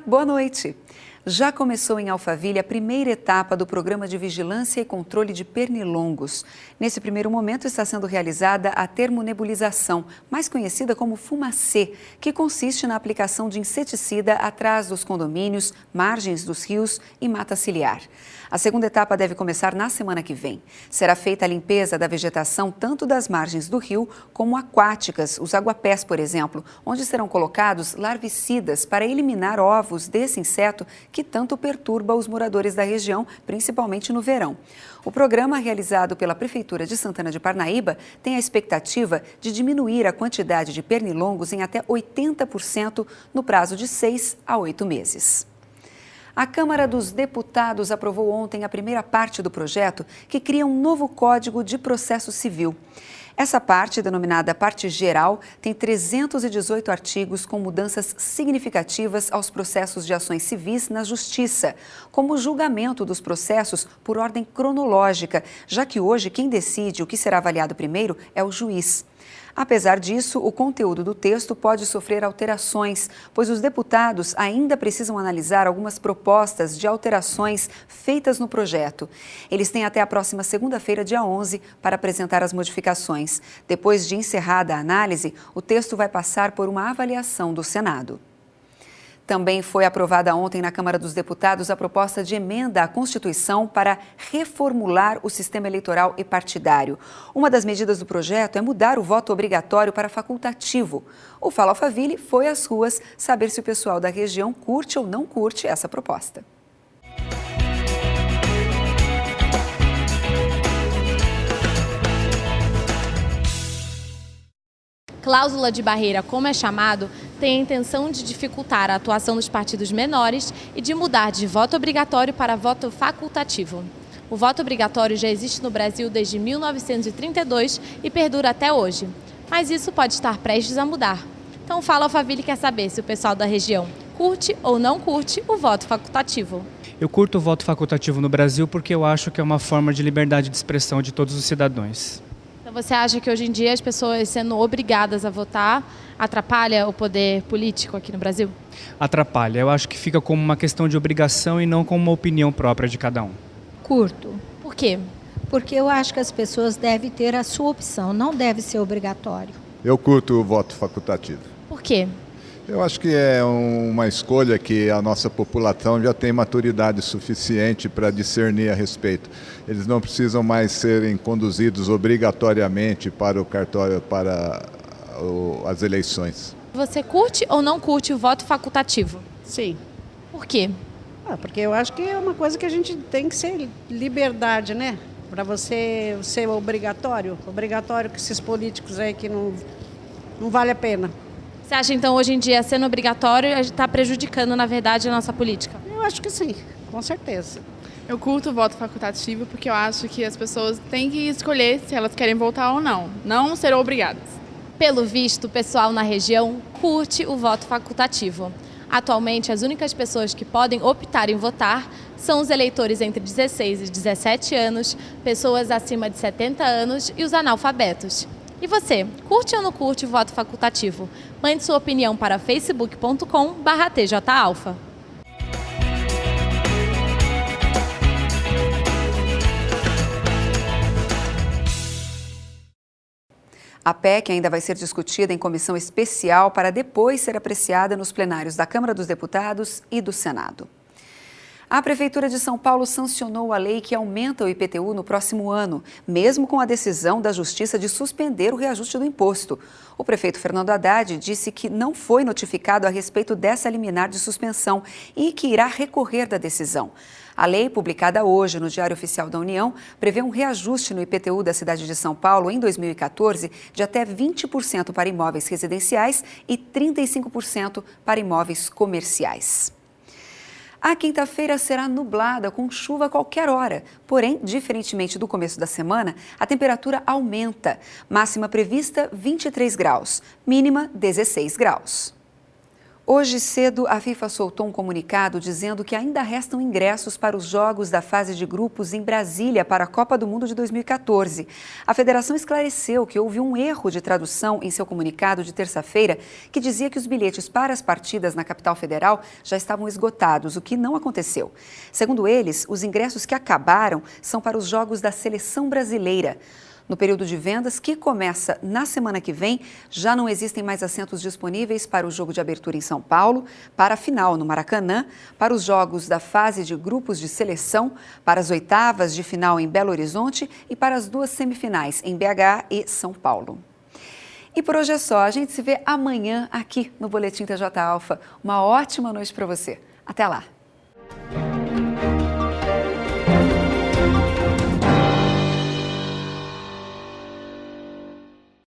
boa noite. Já começou em Alphaville a primeira etapa do Programa de Vigilância e Controle de Pernilongos. Nesse primeiro momento está sendo realizada a termonebulização, mais conhecida como fumacê, que consiste na aplicação de inseticida atrás dos condomínios, margens dos rios e mata ciliar. A segunda etapa deve começar na semana que vem. Será feita a limpeza da vegetação tanto das margens do rio como aquáticas, os aguapés, por exemplo, onde serão colocados larvicidas para eliminar ovos desse inseto que tanto perturba os moradores da região, principalmente no verão. O programa, realizado pela Prefeitura de Santana de Parnaíba, tem a expectativa de diminuir a quantidade de pernilongos em até 80% no prazo de 6 a 8 meses. A Câmara dos Deputados aprovou ontem a primeira parte do projeto que cria um novo Código de Processo Civil. Essa parte, denominada Parte Geral, tem 318 artigos com mudanças significativas aos processos de ações civis na Justiça, como o julgamento dos processos por ordem cronológica, já que hoje quem decide o que será avaliado primeiro é o juiz. Apesar disso, o conteúdo do texto pode sofrer alterações, pois os deputados ainda precisam analisar algumas propostas de alterações feitas no projeto. Eles têm até a próxima segunda-feira, dia 11, para apresentar as modificações. Depois de encerrada a análise, o texto vai passar por uma avaliação do Senado. Também foi aprovada ontem na Câmara dos Deputados a proposta de emenda à Constituição para reformular o sistema eleitoral e partidário. Uma das medidas do projeto é mudar o voto obrigatório para facultativo. O Fala Alphaville foi às ruas saber se o pessoal da região curte ou não curte essa proposta. Cláusula de barreira, como é chamado, tem a intenção de dificultar a atuação dos partidos menores e de mudar de voto obrigatório para voto facultativo. O voto obrigatório já existe no Brasil desde 1932 e perdura até hoje, mas isso pode estar prestes a mudar. Então, o Fala Alphaville quer saber se o pessoal da região curte ou não curte o voto facultativo. Eu curto o voto facultativo no Brasil porque eu acho que é uma forma de liberdade de expressão de todos os cidadãos. Então você acha que hoje em dia as pessoas sendo obrigadas a votar atrapalha o poder político aqui no Brasil? Atrapalha. Eu acho que fica como uma questão de obrigação e não como uma opinião própria de cada um. Curto. Por quê? Porque eu acho que as pessoas devem ter a sua opção, não deve ser obrigatório. Eu curto o voto facultativo. Por quê? Eu acho que é uma escolha que a nossa população já tem maturidade suficiente para discernir a respeito. Eles não precisam mais serem conduzidos obrigatoriamente para o cartório, para as eleições. Você curte ou não curte o voto facultativo? Sim. Por quê? Porque eu acho que é uma coisa que a gente tem que ser liberdade, né? Para você ser obrigatório com esses políticos aí que não vale a pena. Você acha, então, hoje em dia, sendo obrigatório, está prejudicando, na verdade, a nossa política? Eu acho que sim, com certeza. Eu curto o voto facultativo porque eu acho que as pessoas têm que escolher se elas querem votar ou não ser obrigadas. Pelo visto, o pessoal na região curte o voto facultativo. Atualmente, as únicas pessoas que podem optar em votar são os eleitores entre 16 e 17 anos, pessoas acima de 70 anos e os analfabetos. E você, curte ou não curte o voto facultativo? Mande sua opinião para facebook.com/tjalfa. A PEC ainda vai ser discutida em comissão especial para depois ser apreciada nos plenários da Câmara dos Deputados e do Senado. A Prefeitura de São Paulo sancionou a lei que aumenta o IPTU no próximo ano, mesmo com a decisão da Justiça de suspender o reajuste do imposto. O prefeito Fernando Haddad disse que não foi notificado a respeito dessa liminar de suspensão e que irá recorrer da decisão. A lei, publicada hoje no Diário Oficial da União, prevê um reajuste no IPTU da cidade de São Paulo em 2014 de até 20% para imóveis residenciais e 35% para imóveis comerciais. A quinta-feira será nublada, com chuva a qualquer hora. Porém, diferentemente do começo da semana, a temperatura aumenta. Máxima prevista 23 graus, mínima 16 graus. Hoje cedo, a FIFA soltou um comunicado dizendo que ainda restam ingressos para os jogos da fase de grupos em Brasília para a Copa do Mundo de 2014. A federação esclareceu que houve um erro de tradução em seu comunicado de terça-feira, que dizia que os bilhetes para as partidas na capital federal já estavam esgotados, o que não aconteceu. Segundo eles, os ingressos que acabaram são para os jogos da seleção brasileira. No período de vendas, que começa na semana que vem, já não existem mais assentos disponíveis para o jogo de abertura em São Paulo, para a final no Maracanã, para os jogos da fase de grupos de seleção, para as oitavas de final em Belo Horizonte e para as 2 semifinais em BH e São Paulo. E por hoje é só. A gente se vê amanhã aqui no Boletim TJ Alfa. Uma ótima noite para você. Até lá!